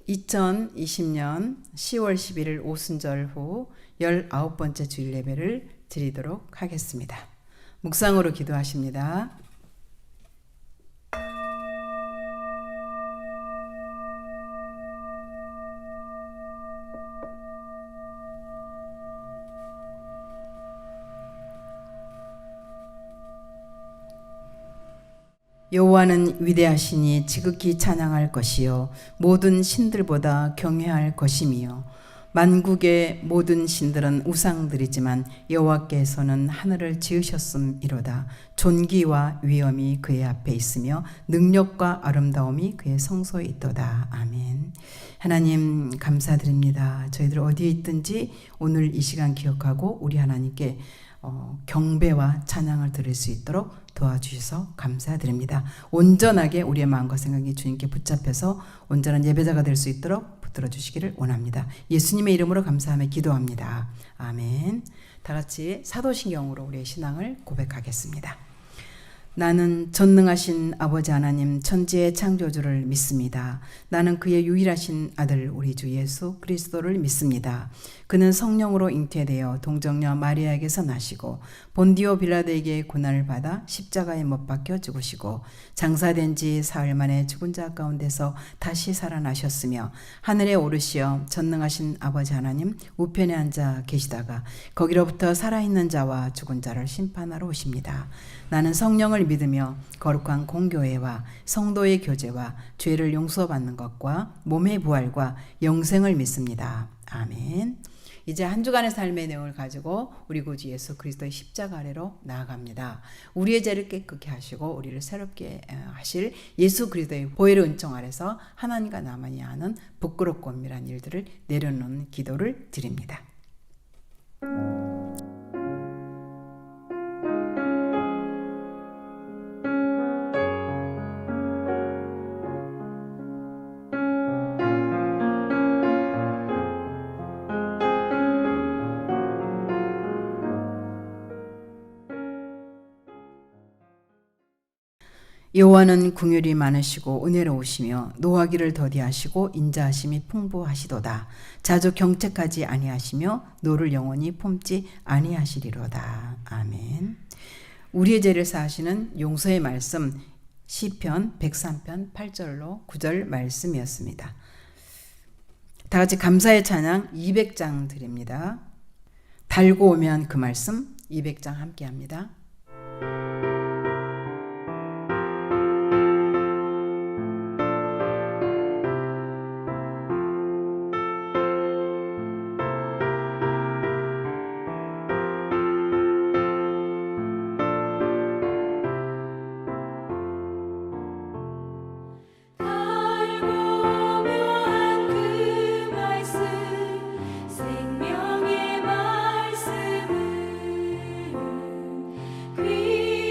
2020년 10월 11일 오순절 후 19번째 주일 예배를 드리도록 하겠습니다. 묵상으로 기도하십니다. 여호와는 위대하시니 지극히 찬양할 것이요 모든 신들보다 경외할 것이며 만국의 모든 신들은 우상들이지만 여호와께서는 하늘을 지으셨음이로다. 존귀와 위엄이 그의 앞에 있으며 능력과 아름다움이 그의 성소에 있도다. 아멘. 하나님 감사드립니다. 저희들 어디에 있든지 오늘 이 시간 기억하고 우리 하나님께 경배와 찬양을 드릴 수 있도록 도와주셔서 감사드립니다. 온전하게 우리의 마음과 생각이 주님께 붙잡혀서 온전한 예배자가 될 수 있도록 붙들어 주시기를 원합니다. 예수님의 이름으로 감사하며 기도합니다. 아멘. 다 같이 사도신경으로 우리의 신앙을 고백하겠습니다. 나는 전능하신 아버지 하나님 천지의 창조주를 믿습니다. 나는 그의 유일하신 아들 우리 주 예수 그리스도를 믿습니다. 그는 성령으로 잉태되어 동정녀 마리아에게서 나시고 본디오 빌라도에게 고난을 받아 십자가에 못 박혀 죽으시고 장사된 지 사흘 만에 죽은 자 가운데서 다시 살아나셨으며 하늘에 오르시어 전능하신 아버지 하나님 우편에 앉아 계시다가 거기로부터 살아있는 자와 죽은 자를 심판하러 오십니다. 나는 성령을 믿으며 거룩한 공교회와 성도의 교제와 죄를 용서받는 것과 몸의 부활과 영생을 믿습니다. 아멘. 이제 한 주간의 삶의 내용을 가지고 우리 구주 예수 그리스도의 십자가 아래로 나아갑니다. 우리의 죄를 깨끗게 하시고 우리를 새롭게 하실 예수 그리스도의 보혈의 은총 아래서 하나님과 나만이 아는 부끄럽고 은밀한 일들을 내려놓는 기도를 드립니다. 여호와는 긍휼이 많으시고 은혜로우시며 노하기를 더디하시고 인자하심이 풍부하시도다. 자주 경책하지 아니하시며 노를 영원히 품지 아니하시리로다. 아멘. 우리의 죄를 사하시는 용서의 말씀 시편 103편 8절로 9절 말씀이었습니다. 다 같이 감사의 찬양 200장 드립니다. 달고 오면 그 말씀 200장 함께 합니다. We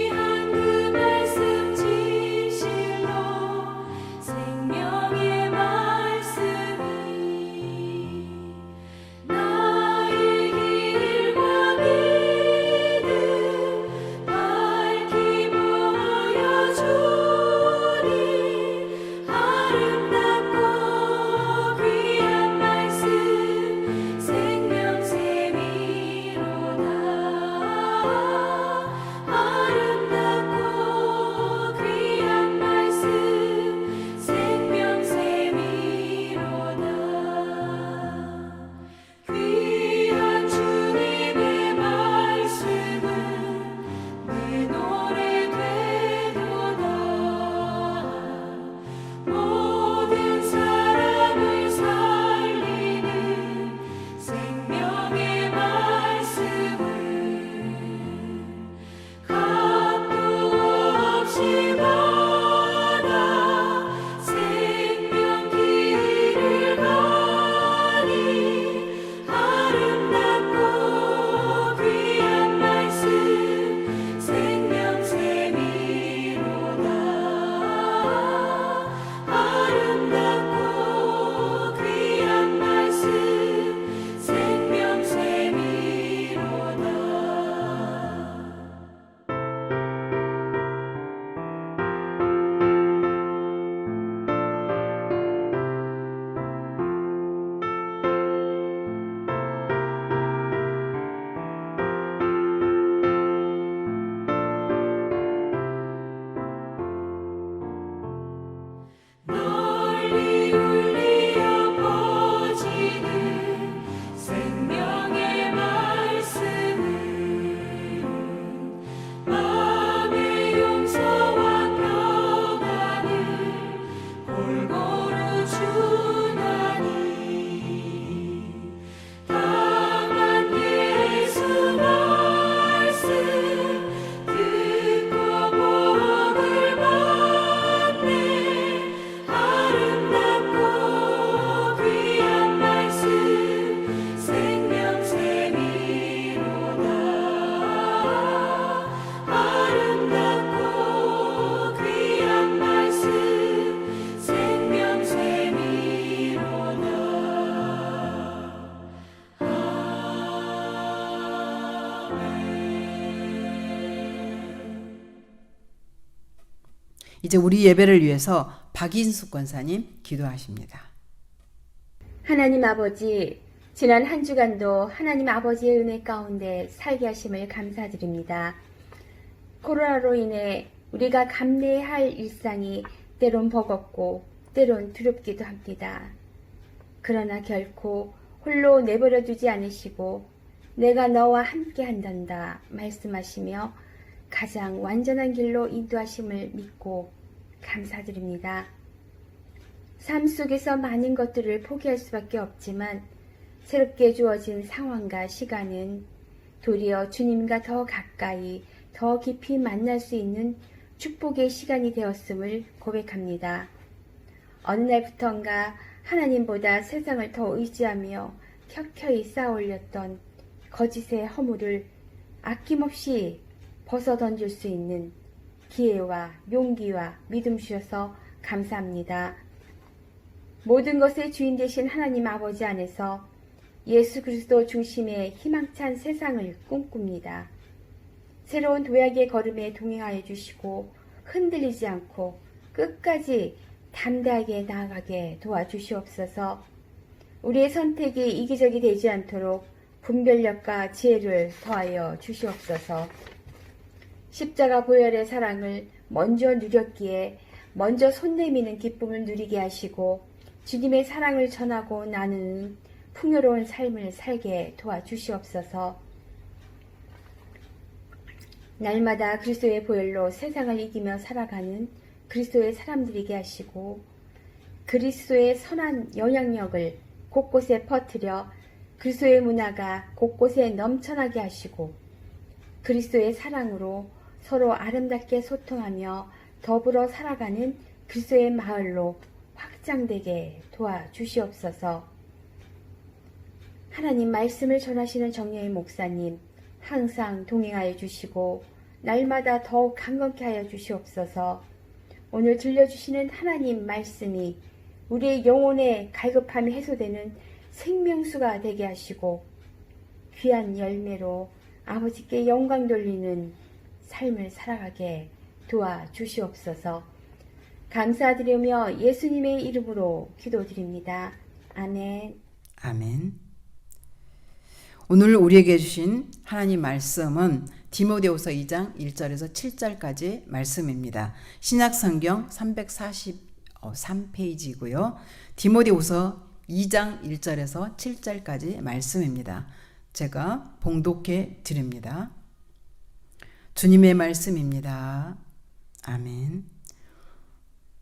이제 우리 예배를 위해서 박인숙 권사님 기도하십니다. 하나님 아버지, 지난 한 주간도 하나님 아버지의 은혜 가운데 살게 하심을 감사드립니다. 코로나로 인해 우리가 감내해야 할 일상이 때론 버겁고 때론 두렵기도 합니다. 그러나 결코 홀로 내버려 두지 않으시고 내가 너와 함께 한단다 말씀하시며 가장 완전한 길로 인도하심을 믿고 감사드립니다. 삶 속에서 많은 것들을 포기할 수밖에 없지만 새롭게 주어진 상황과 시간은 도리어 주님과 더 가까이 더 깊이 만날 수 있는 축복의 시간이 되었음을 고백합니다. 어느 날부턴가 하나님보다 세상을 더 의지하며 켜켜이 쌓아올렸던 거짓의 허물을 아낌없이 벗어던질 수 있는 기회와 용기와 믿음 주셔서 감사합니다. 모든 것의 주인 되신 하나님 아버지 안에서 예수 그리스도 중심의 희망찬 세상을 꿈꿉니다. 새로운 도약의 걸음에 동행하여 주시고 흔들리지 않고 끝까지 담대하게 나아가게 도와주시옵소서. 우리의 선택이 이기적이 되지 않도록 분별력과 지혜를 더하여 주시옵소서. 십자가 보혈의 사랑을 먼저 누렸기에 먼저 손 내미는 기쁨을 누리게 하시고 주님의 사랑을 전하고 나누는 풍요로운 삶을 살게 도와주시옵소서. 날마다 그리스도의 보혈로 세상을 이기며 살아가는 그리스도의 사람들이게 하시고 그리스도의 선한 영향력을 곳곳에 퍼뜨려 그리스도의 문화가 곳곳에 넘쳐나게 하시고 그리스도의 사랑으로 서로 아름답게 소통하며 더불어 살아가는 그리스도의 마을로 확장되게 도와주시옵소서. 하나님 말씀을 전하시는 정여인 목사님 항상 동행하여 주시고 날마다 더욱 강건케 하여 주시옵소서. 오늘 들려주시는 하나님 말씀이 우리의 영혼의 갈급함이 해소되는 생명수가 되게 하시고 귀한 열매로 아버지께 영광 돌리는 삶을 살아가게 도와주시옵소서. 감사드리며 예수님의 이름으로 기도드립니다. 아멘. 아멘. 오늘 우리에게 주신 하나님 말씀은 디모데후서 2장 1절에서 7절까지 말씀입니다. 신약성경 343페이지고요. 디모데후서 2장 1절에서 7절까지 말씀입니다. 제가 봉독해 드립니다. 주님의 말씀입니다. 아멘.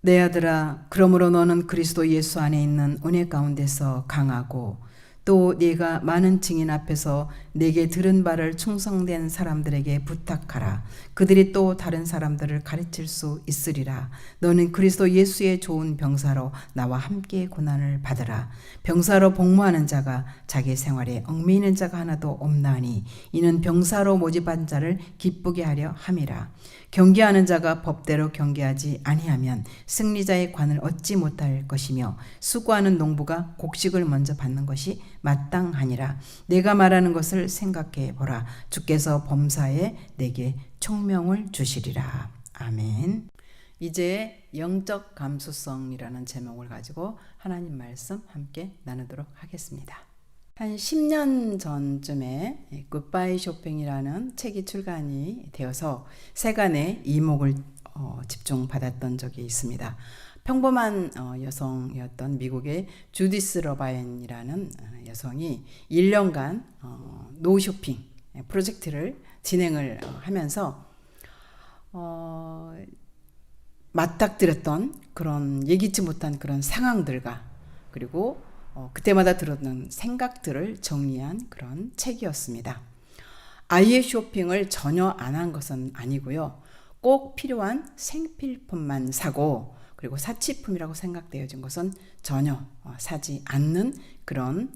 내 아들아, 그러므로 너는 그리스도 예수 안에 있는 은혜 가운데서 강하고 또 네가 많은 증인 앞에서 내게 들은 바를 충성된 사람들에게 부탁하라. 그들이 또 다른 사람들을 가르칠 수 있으리라. 너는 그리스도 예수의 좋은 병사로 나와 함께 고난을 받으라. 병사로 복무하는 자가 자기 생활에 얽매이는 자가 하나도 없나니 이는 병사로 모집한 자를 기쁘게 하려 함이라. 경계하는 자가 법대로 경계하지 아니하면 승리자의 관을 얻지 못할 것이며 수고하는 농부가 곡식을 먼저 받는 것이 마땅하니라. 내가 말하는 것을 생각해 보라. 주께서 범사에 내게 총명을 주시리라. 아멘. 이제 영적 감수성이라는 제목을 가지고 하나님 말씀 함께 나누도록 하겠습니다. 한 10년 전쯤에 굿바이 쇼핑이라는 책이 출간이 되어서 세간의 이목을 집중받았던 적이 있습니다. 평범한 여성이었던 미국의 주디스 러바인이라는 여성이 1년간 노쇼핑 프로젝트를 진행을 하면서 맞닥뜨렸던 그런 예기치 못한 그런 상황들과 그리고 그때마다 들었던 생각들을 정리한 그런 책이었습니다. 아이의 쇼핑을 전혀 안 한 것은 아니고요. 꼭 필요한 생필품만 사고 그리고 사치품이라고 생각되어진 것은 전혀 사지 않는 그런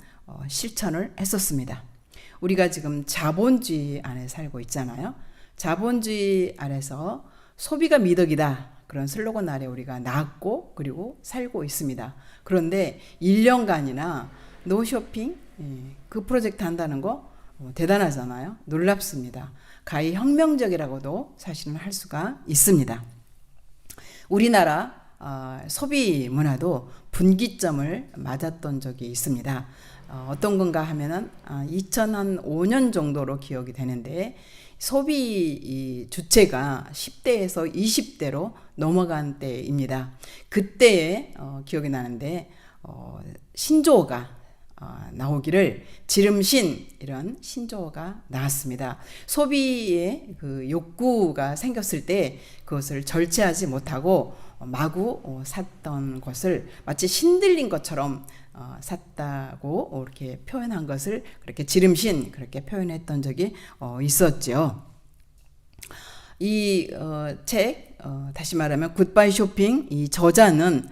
실천을 했었습니다. 우리가 지금 자본주의 안에 살고 있잖아요. 자본주의 아래서 소비가 미덕이다. 그런 슬로건 아래 우리가 낳고 그리고 살고 있습니다. 그런데 1년간이나 노쇼핑 그 프로젝트 한다는 거 대단하잖아요. 놀랍습니다. 가히 혁명적이라고도 사실은 할 수가 있습니다. 우리나라 소비 문화도 분기점을 맞았던 적이 있습니다. 어떤 건가 하면은 2005년 정도로 기억이 되는데 소비 주체가 10대에서 20대로 넘어간 때입니다. 그때에 기억이 나는데 신조어가 나오기를 지름신 이런 신조어가 나왔습니다. 소비의 그 욕구가 생겼을 때 그것을 절제하지 못하고 마구 샀던 것을 마치 신들린 것처럼 샀다고 이렇게 표현한 것을 그렇게 지름신 그렇게 표현했던 적이 있었죠. 이 책 다시 말하면 굿바이 쇼핑 이 저자는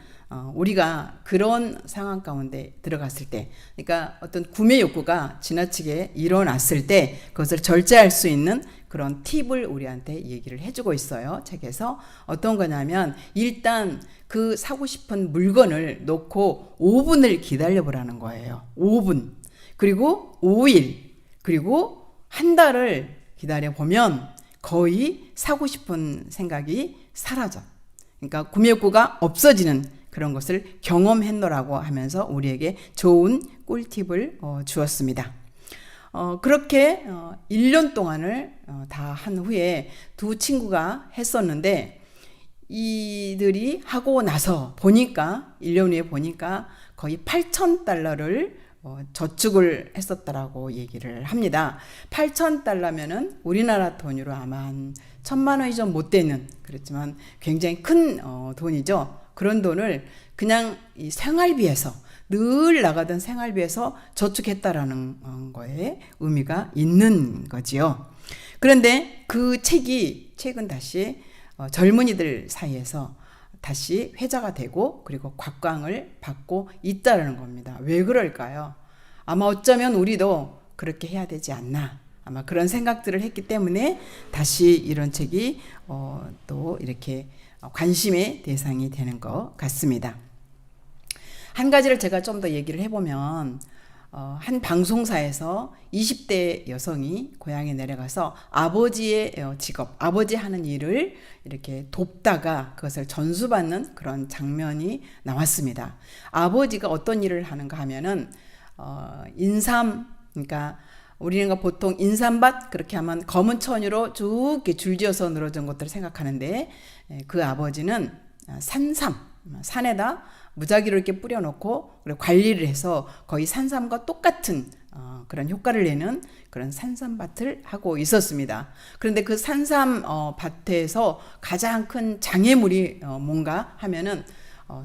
우리가 그런 상황 가운데 들어갔을 때, 그러니까 어떤 구매 욕구가 지나치게 일어났을 때 그것을 절제할 수 있는 그런 팁을 우리한테 얘기를 해주고 있어요. 책에서 어떤 거냐면 일단 그 사고 싶은 물건을 놓고 5분을 기다려보라는 거예요. 5분 그리고 5일 그리고 한 달을 기다려보면 거의 사고 싶은 생각이 사라져. 그러니까 구매 욕구가 없어지는 그런 것을 경험했노라고 하면서 우리에게 좋은 꿀팁을 주었습니다. 그렇게 1년 동안을 다 한 후에 두 친구가 했었는데 이들이 하고 나서 보니까 1년 후에 보니까 거의 $8,000를 저축을 했었다라고 얘기를 합니다. $8,000면은 우리나라 돈으로 아마 한 1,000만 원이 좀 못 되는 그렇지만 굉장히 큰 돈이죠. 그런 돈을 그냥 이 생활비에서 늘 나가던 생활비에서 저축했다라는 거에 의미가 있는 거지요. 그런데 그 책은 다시 젊은이들 사이에서 다시 회자가 되고 그리고 곽광을 받고 있다라는 겁니다. 왜 그럴까요? 아마 어쩌면 우리도 그렇게 해야 되지 않나. 아마 그런 생각들을 했기 때문에 다시 이런 책이 또 이렇게 관심의 대상이 되는 것 같습니다. 한 가지를 제가 좀 더 얘기를 해보면 한 방송사에서 20대 여성이 고향에 내려가서 아버지의 직업, 아버지 하는 일을 이렇게 돕다가 그것을 전수받는 그런 장면이 나왔습니다. 아버지가 어떤 일을 하는가 하면은 인삼, 그러니까 우리가 보통 인삼밭 그렇게 하면 검은 천으로 쭉 줄지어서 늘어진 것들을 생각하는데 그 아버지는 산에다 무작위로 이렇게 뿌려놓고 그리고 관리를 해서 거의 산삼과 똑같은 그런 효과를 내는 그런 산삼밭을 하고 있었습니다. 그런데 그 산삼 밭에서 가장 큰 장애물이 뭔가 하면은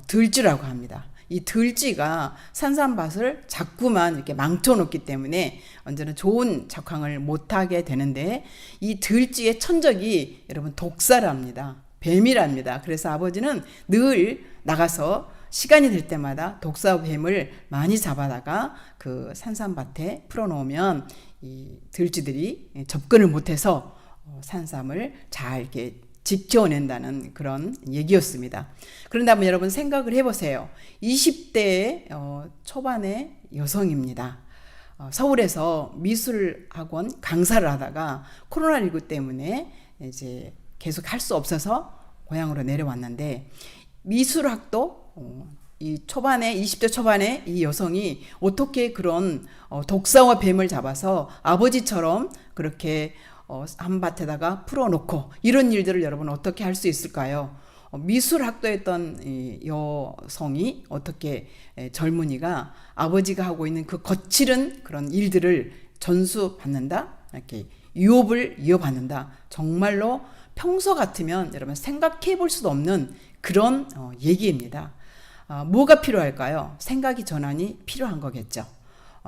들쥐라고 합니다. 이 들쥐가 산삼밭을 자꾸만 이렇게 망쳐놓기 때문에 언제나 좋은 작황을 못하게 되는데 이 들쥐의 천적이 여러분 독사랍니다. 뱀이랍니다. 그래서 아버지는 늘 나가서 시간이 될 때마다 독사 뱀을 많이 잡아다가 그 산삼밭에 풀어놓으면 이 들쥐들이 접근을 못해서 산삼을 잘 이렇게 지켜낸다는 그런 얘기였습니다. 그런데 한번 여러분 생각을 해보세요. 20대 초반의 여성입니다. 서울에서 미술학원 강사를 하다가 코로나19 때문에 이제 계속 할 수 없어서 고향으로 내려왔는데 미술학도 이 초반에 20대 초반에 이 여성이 어떻게 그런 독사와 뱀을 잡아서 아버지처럼 그렇게 한 밭에다가 풀어놓고 이런 일들을 여러분 어떻게 할 수 있을까요? 미술학도 했던 이 여성이 어떻게 젊은이가 아버지가 하고 있는 그 거칠은 그런 일들을 전수받는다? 이렇게 유업을 이어받는다. 정말로 평소 같으면 여러분 생각해 볼 수도 없는 그런 얘기입니다. 뭐가 필요할까요? 생각의 전환이 필요한 거겠죠.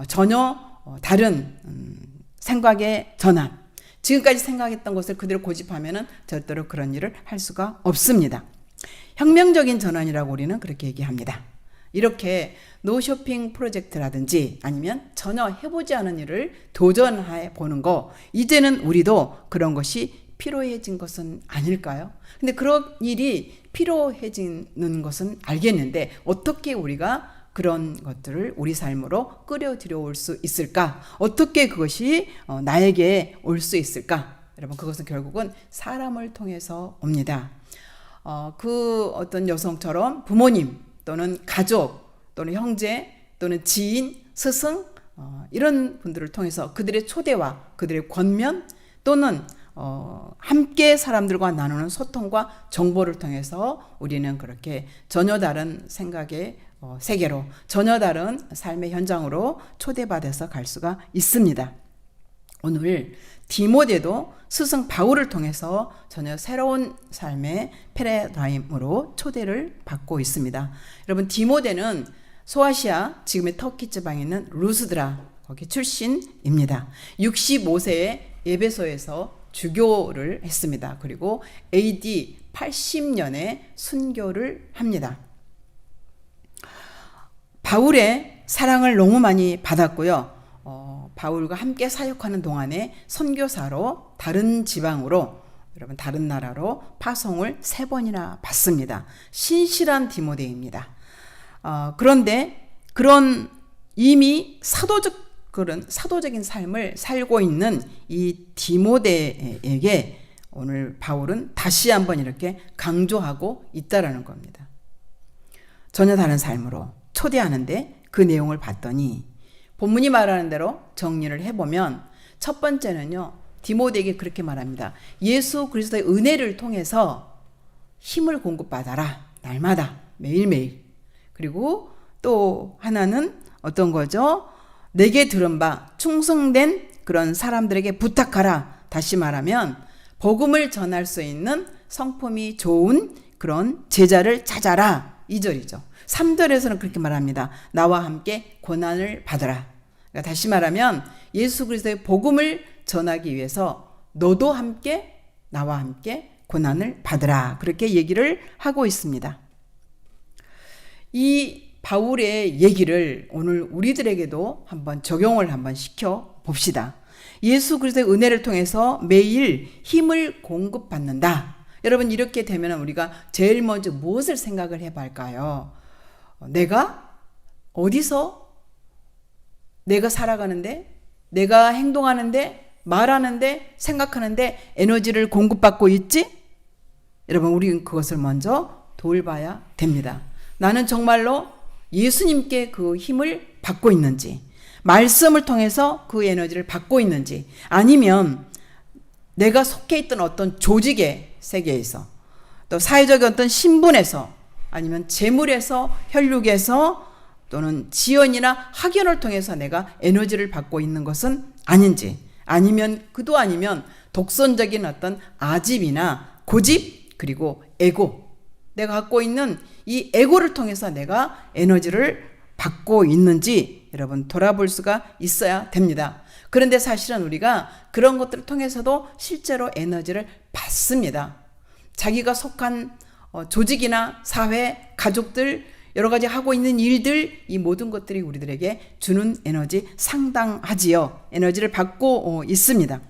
전혀 다른 생각의 전환. 지금까지 생각했던 것을 그대로 고집하면은 절대로 그런 일을 할 수가 없습니다. 혁명적인 전환이라고 우리는 그렇게 얘기합니다. 이렇게 노쇼핑 프로젝트라든지 아니면 전혀 해보지 않은 일을 도전해 보는 거, 이제는 우리도 그런 것이 필요해진 것은 아닐까요? 근데 그런 일이 필요해지는 것은 알겠는데 어떻게 우리가 그런 것들을 우리 삶으로 끌어들여올 수 있을까? 어떻게 그것이 나에게 올 수 있을까? 여러분 그것은 결국은 사람을 통해서 옵니다. 그 어떤 여성처럼 부모님 또는 가족 또는 형제 또는 지인, 스승 이런 분들을 통해서 그들의 초대와 그들의 권면 또는 함께 사람들과 나누는 소통과 정보를 통해서 우리는 그렇게 전혀 다른 생각의 세계로, 전혀 다른 삶의 현장으로 초대받아서 갈 수가 있습니다. 오늘 디모데도 스승 바울을 통해서 전혀 새로운 삶의 패러다임으로 초대를 받고 있습니다. 여러분, 디모데는 소아시아, 지금의 터키 지방에 있는 루스드라 거기 출신입니다. 65세에 에베소에서 주교를 했습니다. 그리고 AD 80년에 순교를 합니다. 바울의 사랑을 너무 많이 받았고요. 바울과 함께 사역하는 동안에 선교사로 다른 지방으로, 여러분 다른 나라로 파송을 3번이나 받습니다. 신실한 디모데입니다. 그런데 그런 이미 사도적인 삶을 살고 있는 이 디모데에게 오늘 바울은 다시 한번 이렇게 강조하고 있다라는 겁니다. 전혀 다른 삶으로 초대하는데 그 내용을 봤더니 본문이 말하는 대로 정리를 해보면 첫 번째는요, 디모데에게 그렇게 말합니다. 예수 그리스도의 은혜를 통해서 힘을 공급받아라. 날마다 매일매일. 그리고 또 하나는 어떤 거죠? 내게 들은 바 충성된 그런 사람들에게 부탁하라. 다시 말하면 복음을 전할 수 있는 성품이 좋은 그런 제자를 찾아라. 2절이죠. 3절에서는 그렇게 말합니다. 나와 함께 고난을 받으라. 그러니까 다시 말하면 예수 그리스도의 복음을 전하기 위해서 너도 함께 나와 함께 고난을 받으라. 그렇게 얘기를 하고 있습니다. 이 바울의 얘기를 오늘 우리들에게도 한번 적용을 한번 시켜 봅시다. 예수 그리스도의 은혜를 통해서 매일 힘을 공급받는다. 여러분, 이렇게 되면 우리가 제일 먼저 무엇을 생각을 해봐야 할까요? 내가 어디서 내가 살아가는데, 내가 행동하는데, 말하는데, 생각하는데 에너지를 공급받고 있지? 여러분, 우리는 그것을 먼저 돌봐야 됩니다. 나는 정말로 예수님께 그 힘을 받고 있는지, 말씀을 통해서 그 에너지를 받고 있는지, 아니면 내가 속해 있던 어떤 조직의 세계에서, 또 사회적 어떤 신분에서, 아니면 재물에서, 혈육에서, 또는 지연이나 학연을 통해서 내가 에너지를 받고 있는 것은 아닌지, 아니면 그도 아니면 독선적인 어떤 아집이나 고집, 그리고 에고, 내가 갖고 있는 이 에고를 통해서 내가 에너지를 받고 있는지 여러분 돌아볼 수가 있어야 됩니다. 그런데 사실은 우리가 그런 것들을 통해서도 실제로 에너지를 받습니다. 자기가 속한 조직이나 사회, 가족들, 여러 가지 하고 있는 일들, 이 모든 것들이 우리들에게 주는 에너지 상당하지요. 에너지를 받고 있습니다.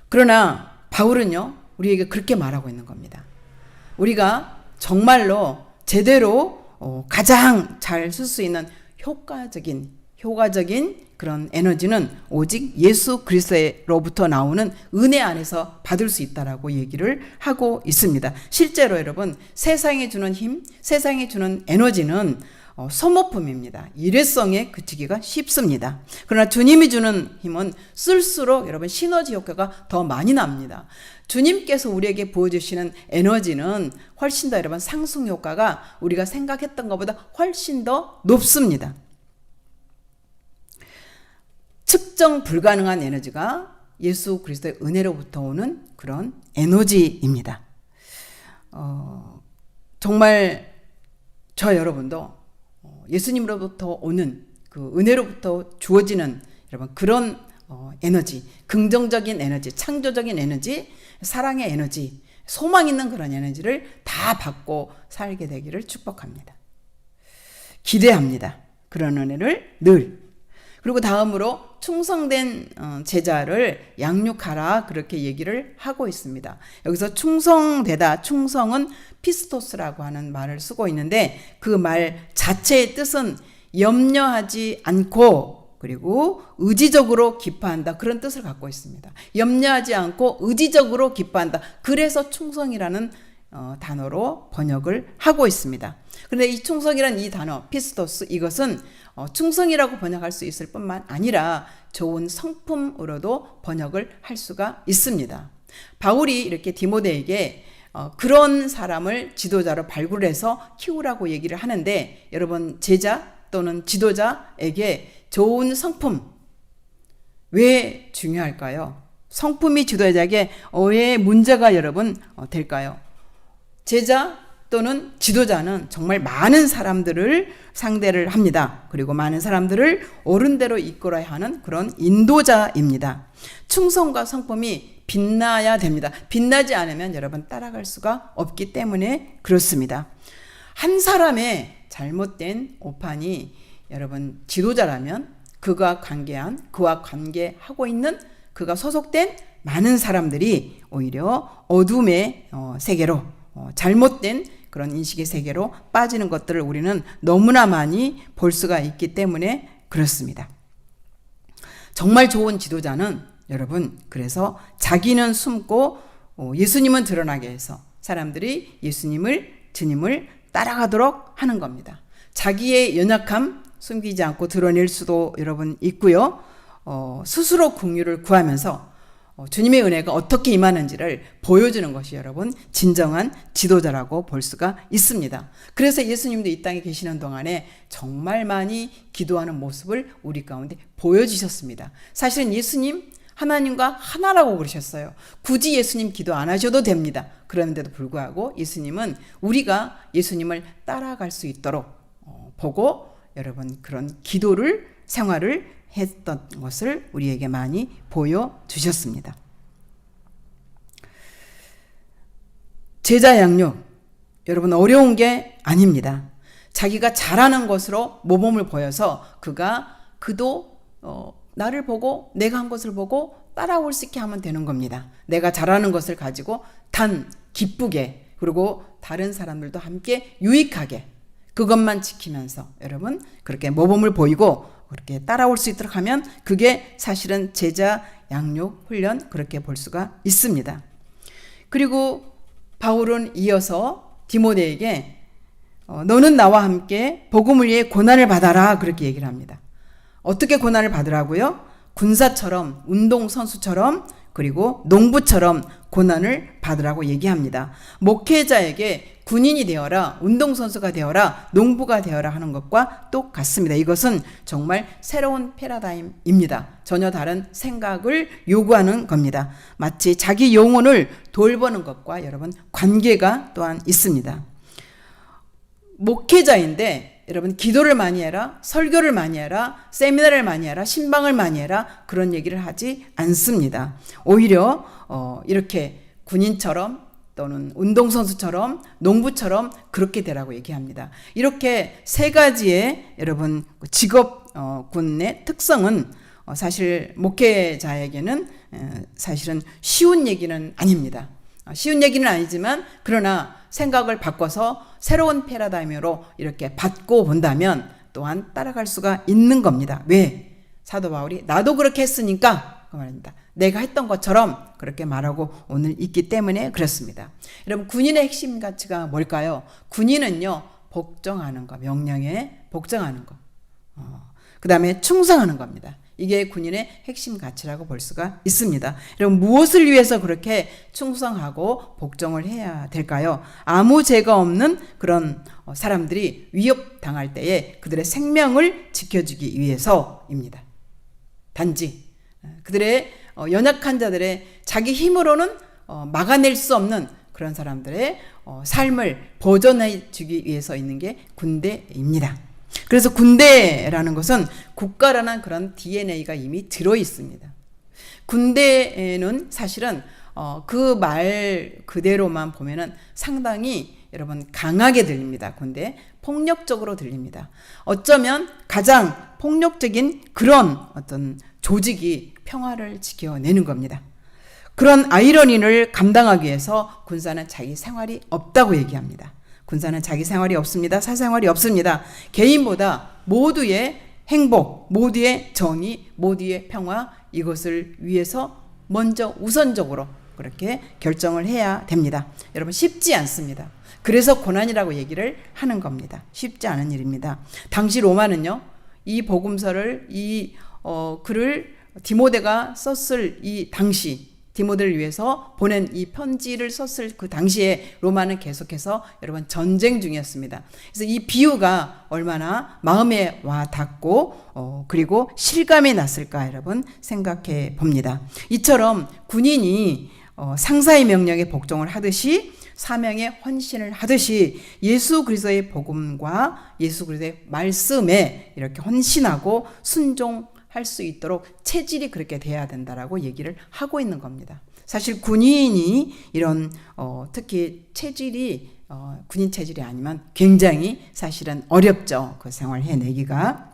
그러나 바울은요, 우리에게 그렇게 말하고 있는 겁니다. 우리가 정말로 제대로 가장 잘 쓸 수 있는 효과적인 그런 에너지는 오직 예수 그리스도로부터 나오는 은혜 안에서 받을 수 있다라고 얘기를 하고 있습니다. 실제로 여러분, 세상에 주는 힘, 세상에 주는 에너지는 소모품입니다. 일회성에 그치기가 쉽습니다. 그러나 주님이 주는 힘은 쓸수록 여러분 시너지 효과가 더 많이 납니다. 주님께서 우리에게 부어주시는 에너지는 훨씬 더 여러분 상승 효과가 우리가 생각했던 것보다 훨씬 더 높습니다. 측정 불가능한 에너지가 예수 그리스도의 은혜로부터 오는 그런 에너지입니다. 정말 저 여러분도 예수님으로부터 오는 그 은혜로부터 주어지는 여러분 그런 에너지, 긍정적인 에너지, 창조적인 에너지, 사랑의 에너지, 소망 있는 그런 에너지를 다 받고 살게 되기를 축복합니다. 기대합니다. 그런 은혜를 늘. 그리고 다음으로 충성된 제자를 양육하라, 그렇게 얘기를 하고 있습니다. 여기서 충성되다, 충성은 피스토스라고 하는 말을 쓰고 있는데 그 말 자체의 뜻은 염려하지 않고 그리고 의지적으로 기뻐한다, 그런 뜻을 갖고 있습니다. 염려하지 않고 의지적으로 기뻐한다. 그래서 충성이라는 단어로 번역을 하고 있습니다. 그런데 이 충성이란 이 단어 피스토스, 이것은 충성이라고 번역할 수 있을 뿐만 아니라 좋은 성품으로도 번역을 할 수가 있습니다. 바울이 이렇게 디모데에게 그런 사람을 지도자로 발굴해서 키우라고 얘기를 하는데, 여러분 제자 또는 지도자에게 좋은 성품 왜 중요할까요? 성품이 지도자에게 왜 문제가 여러분 될까요? 제자 또는 지도자는 정말 많은 사람들을 상대를 합니다. 그리고 많은 사람들을 옳은 대로 이끌어야 하는 그런 인도자입니다. 충성과 성품이 빛나야 됩니다. 빛나지 않으면 여러분 따라갈 수가 없기 때문에 그렇습니다. 한 사람의 잘못된 오판이 여러분 지도자라면 그와 관계하고 있는 그가 소속된 많은 사람들이 오히려 어둠의 세계로, 잘못된 그런 인식의 세계로 빠지는 것들을 우리는 너무나 많이 볼 수가 있기 때문에 그렇습니다. 정말 좋은 지도자는 여러분 그래서 자기는 숨고 예수님은 드러나게 해서 사람들이 주님을 따라가도록 하는 겁니다. 자기의 연약함 숨기지 않고 드러낼 수도 여러분 있고요. 스스로 긍휼을 구하면서 주님의 은혜가 어떻게 임하는지를 보여주는 것이 여러분 진정한 지도자라고 볼 수가 있습니다. 그래서 예수님도 이 땅에 계시는 동안에 정말 많이 기도하는 모습을 우리 가운데 보여주셨습니다. 사실은 예수님 하나님과 하나라고 그러셨어요. 굳이 예수님 기도 안 하셔도 됩니다. 그런데도 불구하고 예수님은 우리가 예수님을 따라갈 수 있도록 보고 여러분 그런 생활을 했던 것을 우리에게 많이 보여주셨습니다. 제자 양육, 여러분 어려운 게 아닙니다. 자기가 잘하는 것으로 모범을 보여서 그도 나를 보고 내가 한 것을 보고 따라올 수 있게 하면 되는 겁니다. 내가 잘하는 것을 가지고 기쁘게, 그리고 다른 사람들도 함께 유익하게 그것만 지키면서 여러분 그렇게 모범을 보이고 그렇게 따라올 수 있도록 하면 그게 사실은 제자 양육 훈련, 그렇게 볼 수가 있습니다. 그리고 바울은 이어서 디모데에게 너는 나와 함께 복음을 위해 고난을 받아라, 그렇게 얘기를 합니다. 어떻게 고난을 받으라고요? 군사처럼, 운동선수처럼, 그리고 농부처럼 고난을 받으라고 얘기합니다. 목회자에게 군인이 되어라, 운동선수가 되어라, 농부가 되어라 하는 것과 똑같습니다. 이것은 정말 새로운 패러다임입니다. 전혀 다른 생각을 요구하는 겁니다. 마치 자기 영혼을 돌보는 것과 여러분 관계가 또한 있습니다. 목회자인데 여러분 기도를 많이 해라, 설교를 많이 해라, 세미나를 많이 해라, 신방을 많이 해라, 그런 얘기를 하지 않습니다. 오히려 이렇게 군인처럼 또는 운동선수처럼 농부처럼 그렇게 되라고 얘기합니다. 이렇게 세 가지의 여러분 직업군의 특성은 사실 목회자에게는 사실은 쉬운 얘기는 아닙니다. 쉬운 얘기는 아니지만 그러나 생각을 바꿔서 새로운 패러다임으로 이렇게 받고 본다면 또한 따라갈 수가 있는 겁니다. 왜? 사도 바울이 나도 그렇게 했으니까 그 말입니다. 내가 했던 것처럼 그렇게 말하고 오늘 있기 때문에 그렇습니다. 여러분 군인의 핵심 가치가 뭘까요? 군인은요 복종하는 거, 명령에 복종하는 거, 그 다음에 충성하는 겁니다. 이게 군인의 핵심 가치라고 볼 수가 있습니다. 여러분 무엇을 위해서 그렇게 충성하고 복종을 해야 될까요? 아무 죄가 없는 그런 사람들이 위협당할 때에 그들의 생명을 지켜주기 위해서입니다. 단지 그들의 연약한 자들의 자기 힘으로는 막아낼 수 없는 그런 사람들의 삶을 보존해 주기 위해서 있는 게 군대입니다. 그래서 군대라는 것은 국가라는 그런 DNA가 이미 들어 있습니다. 군대는 사실은 그 말 그대로만 보면은 상당히 여러분 강하게 들립니다. 군대 폭력적으로 들립니다. 어쩌면 가장 폭력적인 그런 어떤 조직이 평화를 지켜내는 겁니다. 그런 아이러니를 감당하기 위해서 군사는 자기 생활이 없다고 얘기합니다. 군사는 자기 생활이 없습니다. 사생활이 없습니다. 개인보다 모두의 행복, 모두의 정의, 모두의 평화, 이것을 위해서 먼저 우선적으로 그렇게 결정을 해야 됩니다. 여러분 쉽지 않습니다. 그래서 고난이라고 얘기를 하는 겁니다. 쉽지 않은 일입니다. 당시 로마는요, 이 복음서를 글을 디모데가 썼을 이 당시 디모데를 위해서 보낸 이 편지를 썼을 그 당시에 로마는 계속해서 여러분 전쟁 중이었습니다. 그래서 이 비유가 얼마나 마음에 와 닿고 그리고 실감이 났을까 여러분 생각해 봅니다. 이처럼 군인이 상사의 명령에 복종을 하듯이 사명에 헌신을 하듯이 예수 그리스도의 복음과 예수 그리스도의 말씀에 이렇게 헌신하고 순종할 수 있도록 체질이 그렇게 돼야 된다라고 얘기를 하고 있는 겁니다. 사실 군인이 이런 특히 체질이 군인 체질이 아니면 굉장히 사실은 어렵죠. 그 생활 해내기가.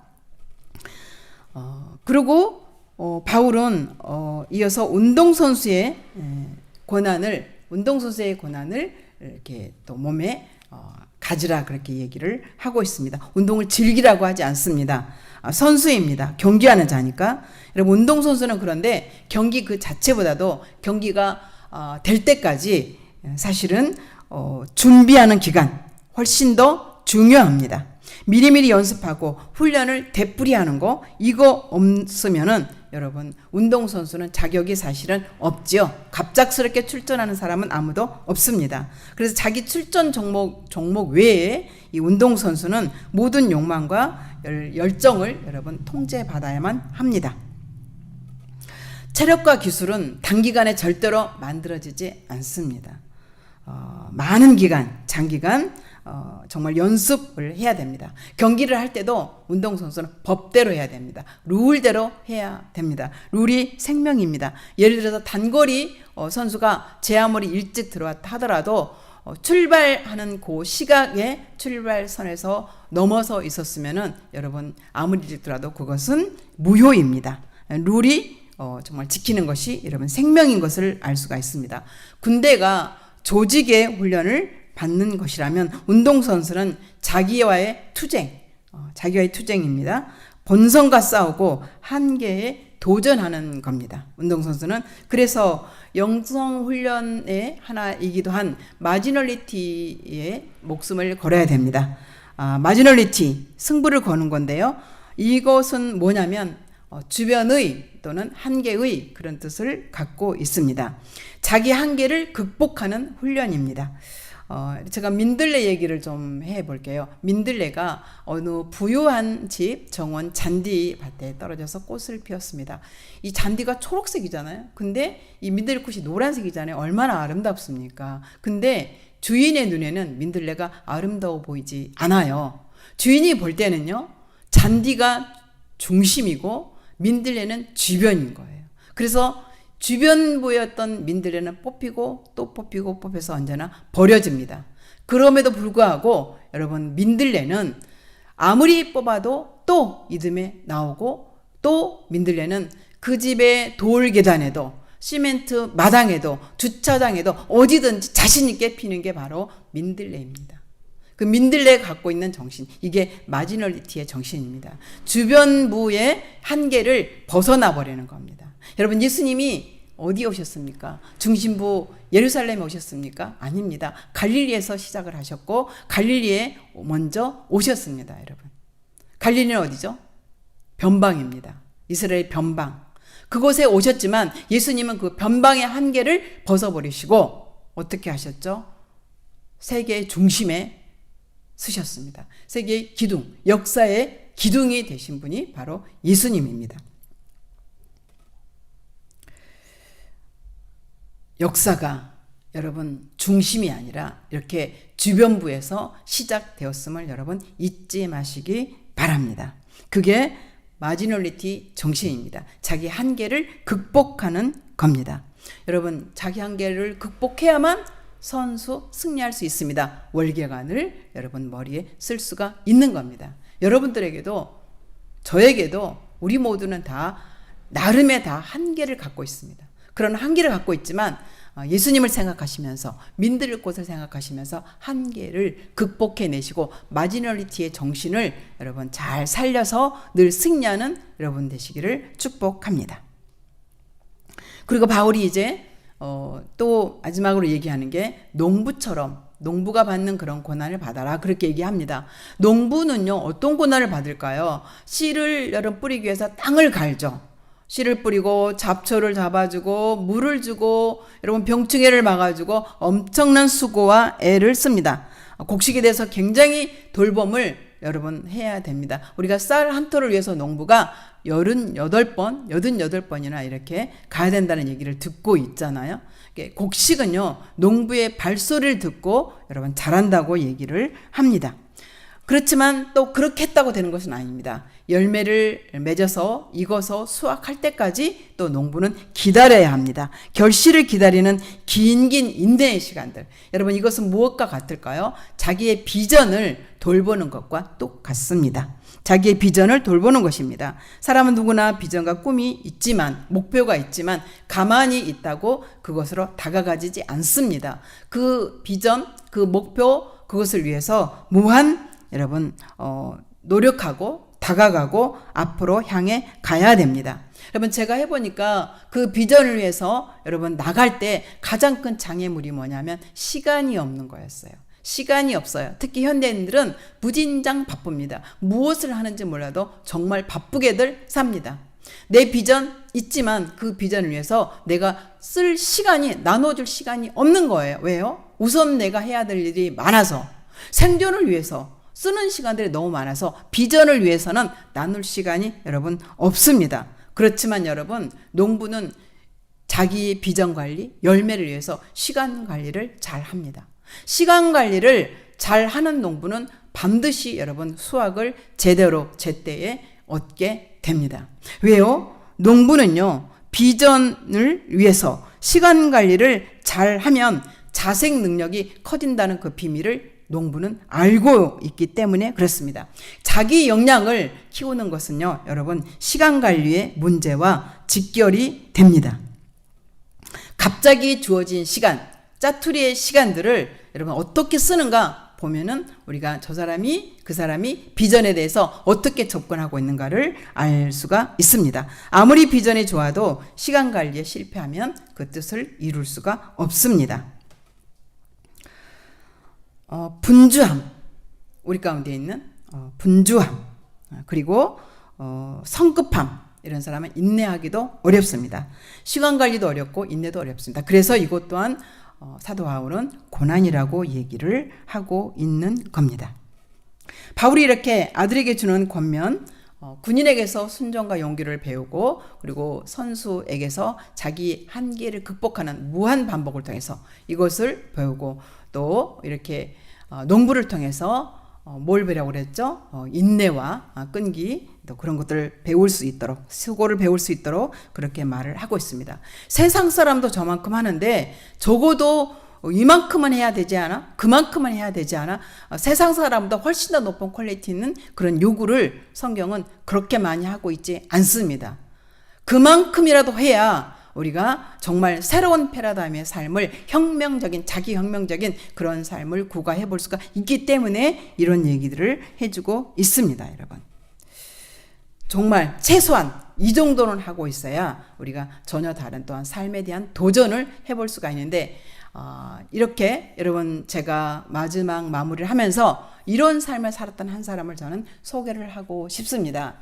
그리고 바울은 이어서 운동선수의 고난을 이렇게 또 몸에 가지라 그렇게 얘기를 하고 있습니다. 운동을 즐기라고 하지 않습니다. 선수입니다. 경기하는 자니까. 여러분 운동선수는 그런데 경기 그 자체보다도 경기가 될 때까지 사실은 준비하는 기간 훨씬 더 중요합니다. 미리미리 연습하고 훈련을 되풀이하는 거 이거 없으면은 여러분 운동선수는 자격이 사실은 없지요. 갑작스럽게 출전하는 사람은 아무도 없습니다. 그래서 자기 출전 종목 외에 이 운동선수는 모든 욕망과 열정을 여러분 통제받아야만 합니다. 체력과 기술은 단기간에 절대로 만들어지지 않습니다. 많은 기간, 장기간 정말 연습을 해야 됩니다. 경기를 할 때도 운동선수는 법대로 해야 됩니다. 룰대로 해야 됩니다. 룰이 생명입니다. 예를 들어서 단거리 선수가 제 아무리 일찍 들어왔다 하더라도 출발하는 그 시각의 출발선에서 넘어서 있었으면은 여러분 아무리 일찍 들어와도 그것은 무효입니다. 룰이 정말 지키는 것이 여러분 생명인 것을 알 수가 있습니다. 군대가 조직의 훈련을 받는 것이라면 운동선수는 자기와의 투쟁입니다. 본성과 싸우고 한계에 도전하는 겁니다. 운동선수는 그래서 영성훈련의 하나이기도 한 마지널리티에 목숨을 걸어야 됩니다. 마지널리티, 승부를 거는 건데요. 이것은 뭐냐면 주변의 또는 한계의 그런 뜻을 갖고 있습니다. 자기 한계를 극복하는 훈련입니다. 제가 민들레 얘기를 좀 해볼게요. 민들레가 어느 부유한 집 정원 잔디밭에 떨어져서 꽃을 피웠습니다. 이 잔디가 초록색이잖아요. 근데 이 민들레꽃이 노란색이잖아요. 얼마나 아름답습니까? 근데 주인의 눈에는 민들레가 아름다워 보이지 않아요. 주인이 볼 때는요, 잔디가 중심이고 민들레는 주변인 거예요. 그래서 주변부였던 민들레는 뽑히고 또 뽑히고 뽑혀서 언제나 버려집니다. 그럼에도 불구하고 여러분 민들레는 아무리 뽑아도 또 이듬해 나오고 또 민들레는 그 집의 돌 계단에도 시멘트 마당에도 주차장에도 어디든지 자신 있게 피는 게 바로 민들레입니다. 그 민들레가 갖고 있는 정신, 이게 마지널리티의 정신입니다. 주변부의 한계를 벗어나 버리는 겁니다. 여러분 예수님이 어디에 오셨습니까? 중심부 예루살렘에 오셨습니까? 아닙니다. 갈릴리에서 시작을 하셨고 갈릴리에 먼저 오셨습니다. 여러분 갈릴리는 어디죠? 변방입니다. 이스라엘 변방. 그곳에 오셨지만 예수님은 그 변방의 한계를 벗어버리시고 어떻게 하셨죠? 세계의 중심에 서셨습니다. 세계의 기둥, 역사의 기둥이 되신 분이 바로 예수님입니다. 역사가 여러분 중심이 아니라 이렇게 주변부에서 시작되었음을 여러분 잊지 마시기 바랍니다. 그게 마지널리티 정신입니다. 자기 한계를 극복하는 겁니다. 여러분 자기 한계를 극복해야만 선수 승리할 수 있습니다. 월계관을 여러분 머리에 쓸 수가 있는 겁니다. 여러분들에게도 저에게도 우리 모두는 다 나름의 다 한계를 갖고 있습니다. 그런 한계를 갖고 있지만 예수님을 생각하시면서 민들꽃을 생각하시면서 한계를 극복해내시고 마지널리티의 정신을 여러분 잘 살려서 늘 승리하는 여러분 되시기를 축복합니다. 그리고 바울이 이제 또 마지막으로 얘기하는 게 농부처럼 농부가 받는 그런 고난을 받아라 그렇게 얘기합니다. 농부는요 어떤 고난을 받을까요? 씨를 여러분 뿌리기 위해서 땅을 갈죠. 씨를 뿌리고 잡초를 잡아주고 물을 주고 여러분 병충해를 막아주고 엄청난 수고와 애를 씁니다. 곡식에 대해서 굉장히 돌봄을 여러분 해야 됩니다. 우리가 쌀 한 톨을 위해서 농부가 88번이나 이렇게 가야 된다는 얘기를 듣고 있잖아요. 곡식은요 농부의 발소리를 듣고 여러분 자란다고 얘기를 합니다. 그렇지만 또 그렇게 했다고 되는 것은 아닙니다. 열매를 맺어서 익어서 수확할 때까지 또 농부는 기다려야 합니다. 결실을 기다리는 긴 인내의 시간들. 여러분 이것은 무엇과 같을까요? 자기의 비전을 돌보는 것과 똑같습니다. 자기의 비전을 돌보는 것입니다. 사람은 누구나 비전과 꿈이 있지만 목표가 있지만 가만히 있다고 그것으로 다가가지 않습니다. 그 비전, 그 목표 그것을 위해서 무한 여러분 노력하고 다가가고 앞으로 향해 가야 됩니다. 여러분 제가 해보니까 그 비전을 위해서 여러분 나갈 때 가장 큰 장애물이 뭐냐면 시간이 없는 거였어요. 시간이 없어요. 특히 현대인들은 무진장 바쁩니다. 무엇을 하는지 몰라도 정말 바쁘게들 삽니다. 내 비전 있지만 그 비전을 위해서 내가 쓸 시간이 나눠줄 시간이 없는 거예요. 왜요? 우선 내가 해야 될 일이 많아서 생존을 위해서 쓰는 시간들이 너무 많아서 비전을 위해서는 나눌 시간이 여러분 없습니다. 그렇지만 여러분 농부는 자기의 비전 관리, 열매를 위해서 시간 관리를 잘 합니다. 시간 관리를 잘 하는 농부는 반드시 여러분 수확을 제대로 제때에 얻게 됩니다. 왜요? 농부는요 비전을 위해서 시간 관리를 잘 하면 자생 능력이 커진다는 그 비밀을 농부는 알고 있기 때문에 그렇습니다. 자기 역량을 키우는 것은요, 여러분, 시간 관리의 문제와 직결이 됩니다. 갑자기 주어진 시간, 짜투리의 시간들을 여러분 어떻게 쓰는가 보면은 우리가 그 사람이 비전에 대해서 어떻게 접근하고 있는가를 알 수가 있습니다. 아무리 비전이 좋아도 시간 관리에 실패하면 그 뜻을 이룰 수가 없습니다. 분주함, 우리 가운데 있는 분주함, 그리고 성급함, 이런 사람은 인내하기도 어렵습니다. 시간 관리도 어렵고 인내도 어렵습니다. 그래서 이것 또한 사도 바울은 고난이라고 얘기를 하고 있는 겁니다. 바울이 이렇게 아들에게 주는 권면, 군인에게서 순종과 용기를 배우고 그리고 선수에게서 자기 한계를 극복하는 무한 반복을 통해서 이것을 배우고 또 이렇게 농부를 통해서 뭘 배우라고 그랬죠? 인내와 끈기 또 그런 것들을 배울 수 있도록 수고를 배울 수 있도록 그렇게 말을 하고 있습니다. 세상 사람도 저만큼 하는데 적어도 이만큼은 해야 되지 않아? 그만큼은 해야 되지 않아? 세상 사람보다 훨씬 더 높은 퀄리티 있는 그런 요구를 성경은 그렇게 많이 하고 있지 않습니다. 그만큼이라도 해야 우리가 정말 새로운 패러다임의 삶을 자기 혁명적인 그런 삶을 구가해 볼 수가 있기 때문에 이런 얘기들을 해주고 있습니다, 여러분. 정말 최소한 이 정도는 하고 있어야 우리가 전혀 다른 또한 삶에 대한 도전을 해볼 수가 있는데 이렇게 여러분 제가 마지막 마무리를 하면서 이런 삶을 살았던 한 사람을 저는 소개를 하고 싶습니다.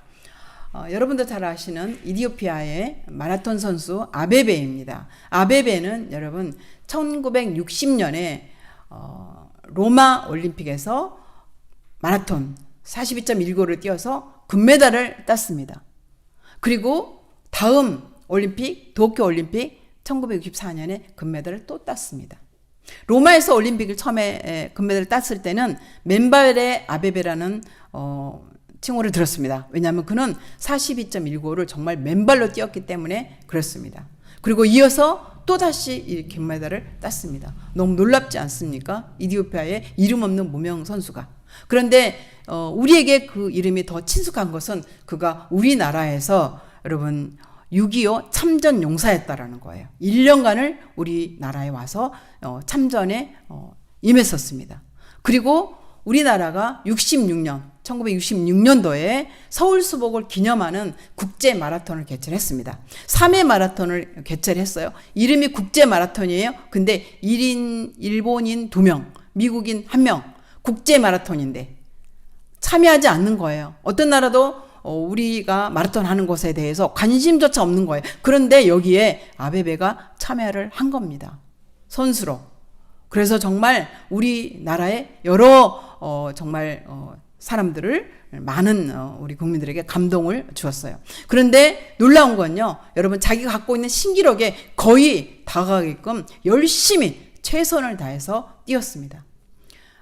여러분도 잘 아시는 이디오피아의 마라톤 선수 아베베입니다. 아베베는 여러분 1960년에 로마 올림픽에서 마라톤 42.195를 뛰어서 금메달을 땄습니다. 그리고 다음 올림픽, 도쿄 올림픽 1964년에 금메달을 또 땄습니다. 로마에서 올림픽을 처음에 금메달을 땄을 때는 맨발의 아베베라는 칭호를 들었습니다. 왜냐하면 그는 42.195를 정말 맨발로 뛰었기 때문에 그렇습니다. 그리고 이어서 또다시 이 금메달을 땄습니다. 너무 놀랍지 않습니까? 이디오피아의 이름 없는 무명 선수가. 그런데 우리에게 그 이름이 더 친숙한 것은 그가 우리나라에서 여러분 6.25 참전 용사였다라는 거예요. 1년간을 우리나라에 와서 참전에 임했었습니다. 그리고 우리나라가 66년 1966년도에 서울 수복을 기념하는 국제 마라톤을 개최했습니다. 3회 마라톤을 개최했어요. 이름이 국제 마라톤이에요. 근데 1인 일본인 2명, 미국인 1명, 국제 마라톤인데 참여하지 않는 거예요. 어떤 나라도 우리가 마라톤 하는 것에 대해서 관심조차 없는 거예요. 그런데 여기에 아베베가 참여를 한 겁니다. 선수로. 그래서 정말 우리나라의 여러 정말 사람들을 많은 우리 국민들에게 감동을 주었어요. 그런데 놀라운 건요, 여러분 자기가 갖고 있는 신기록에 거의 다가가게끔 열심히 최선을 다해서 뛰었습니다.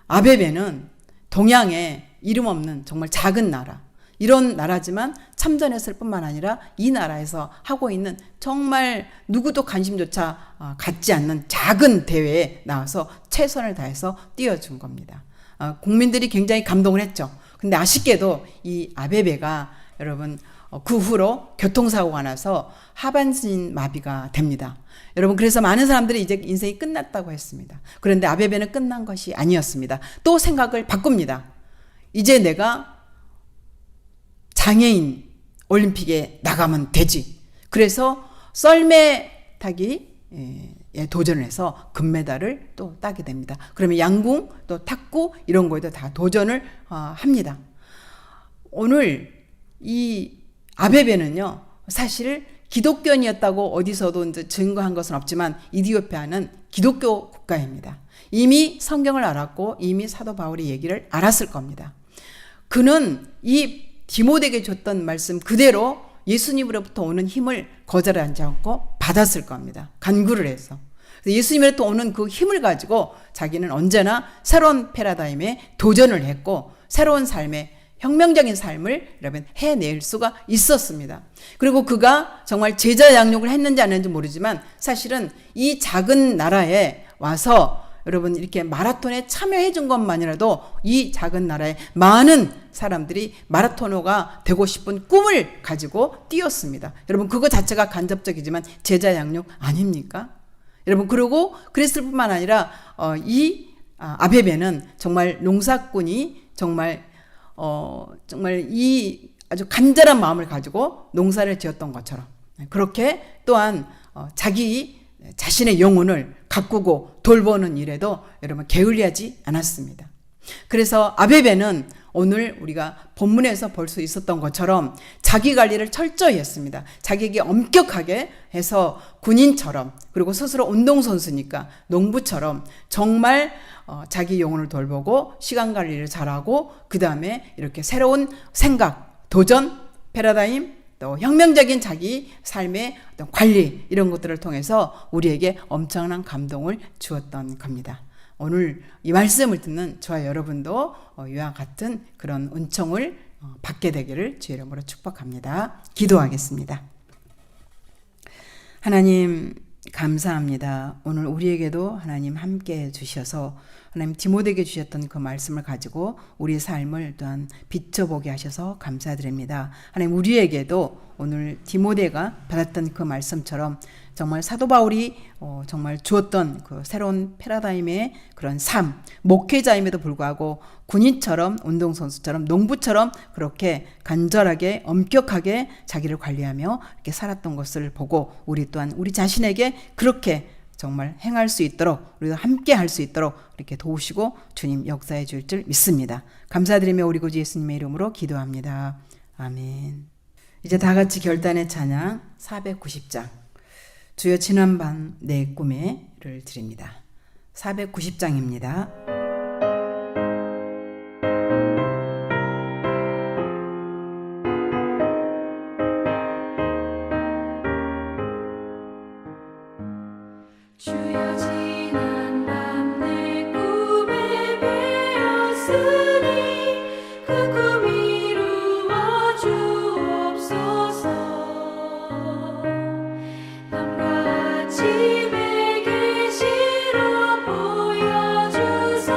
아베베는 동양의 이름 없는 정말 작은 나라, 이런 나라지만 참전했을 뿐만 아니라 이 나라에서 하고 있는 정말 누구도 관심조차 갖지 않는 작은 대회에 나와서 최선을 다해서 뛰어준 겁니다. 국민들이 굉장히 감동을 했죠. 근데 아쉽게도 이 아베베가 여러분 그 후로 교통사고가 나서 하반신 마비가 됩니다. 여러분 그래서 많은 사람들이 이제 인생이 끝났다고 했습니다. 그런데 아베베는 끝난 것이 아니었습니다. 또 생각을 바꿉니다. 이제 내가 장애인 올림픽에 나가면 되지. 그래서 썰매 타기 도전을 해서 금메달을 또 따게 됩니다. 그러면 양궁, 또 탁구 이런 거에도 다 도전을 합니다. 오늘 이 아베베는요, 사실 기독교인이었다고 어디서도 이제 증거한 것은 없지만 이디오피아는 기독교 국가입니다. 이미 성경을 알았고 이미 사도 바울의 얘기를 알았을 겁니다. 그는 이 디모데에게 줬던 말씀 그대로 예수님으로부터 오는 힘을 거절하지 않고 받았을 겁니다. 간구를 해서. 예수님으로부터 오는 그 힘을 가지고 자기는 언제나 새로운 패러다임에 도전을 했고 새로운 삶의 혁명적인 삶을 여러분 해낼 수가 있었습니다. 그리고 그가 정말 제자 양육을 했는지 안 했는지 모르지만 사실은 이 작은 나라에 와서 여러분 이렇게 마라톤에 참여해 준 것만이라도 이 작은 나라에 많은 사람들이 마라토너가 되고 싶은 꿈을 가지고 뛰었습니다. 여러분 그거 자체가 간접적이지만 제자 양육 아닙니까? 여러분 그리고 그랬을 뿐만 아니라 이 아베베는 정말 농사꾼이 정말 이 아주 간절한 마음을 가지고 농사를 지었던 것처럼 그렇게 또한 자기 자신의 영혼을 가꾸고 돌보는 일에도 여러분 게을리하지 않았습니다. 그래서 아베베는 오늘 우리가 본문에서 볼 수 있었던 것처럼 자기 관리를 철저히 했습니다. 자기에게 엄격하게 해서 군인처럼 그리고 스스로 운동선수니까 농부처럼 정말 자기 영혼을 돌보고 시간 관리를 잘하고 그 다음에 이렇게 새로운 생각, 도전, 패러다임 또 혁명적인 자기 삶의 어떤 관리 이런 것들을 통해서 우리에게 엄청난 감동을 주었던 겁니다. 오늘 이 말씀을 듣는 저와 여러분도 이와 같은 그런 은총을 받게 되기를 주의 이름으로 축복합니다. 기도하겠습니다. 하나님 감사합니다. 오늘 우리에게도 하나님 함께 주셔서 하나님 디모데에게 주셨던 그 말씀을 가지고 우리의 삶을 또한 비춰보게 하셔서 감사드립니다. 하나님 우리에게도 오늘 디모데가 받았던 그 말씀처럼 정말 사도 바울이 정말 주었던 그 새로운 패러다임의 그런 삶, 목회자임에도 불구하고 군인처럼 운동선수처럼 농부처럼 그렇게 간절하게 엄격하게 자기를 관리하며 이렇게 살았던 것을 보고 우리 또한 우리 자신에게 그렇게 정말 행할 수 있도록 우리도 함께 할 수 있도록 이렇게 도우시고 주님 역사해 줄 줄 믿습니다. 감사드리며 우리 구주 예수님의 이름으로 기도합니다. 아멘. 이제 다 같이 결단의 찬양 490장 주여 지난밤 내 꿈에를 드립니다. 490장입니다. 주여 지난밤 내 꿈에 배었으니 그 꿈 이루어 주옵소서. 밤과 아침의 계시로 보여주소서.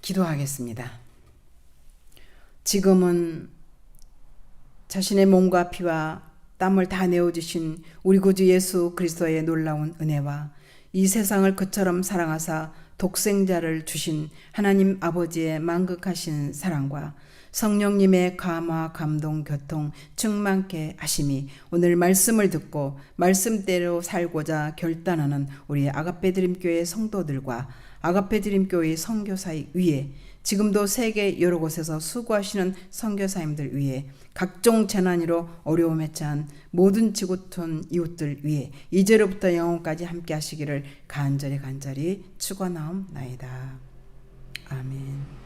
기도하겠습니다. 지금은 자신의 몸과 피와 땀을 다 내어주신 우리 구주 예수 그리스도의 놀라운 은혜와 이 세상을 그처럼 사랑하사 독생자를 주신 하나님 아버지의 만극하신 사랑과 성령님의 감화, 감동, 교통 충만케 하심이 오늘 말씀을 듣고 말씀대로 살고자 결단하는 우리 아가페 드림교회 성도들과 아가페 드림교회 선교사의 위에 지금도 세계 여러 곳에서 수고하시는 선교사님들 위해 각종 재난으로 어려움에 처한 모든 지구촌 이웃들 위해 이제로부터 영원까지 함께 하시기를 간절히 축원하옵나이다. 아멘.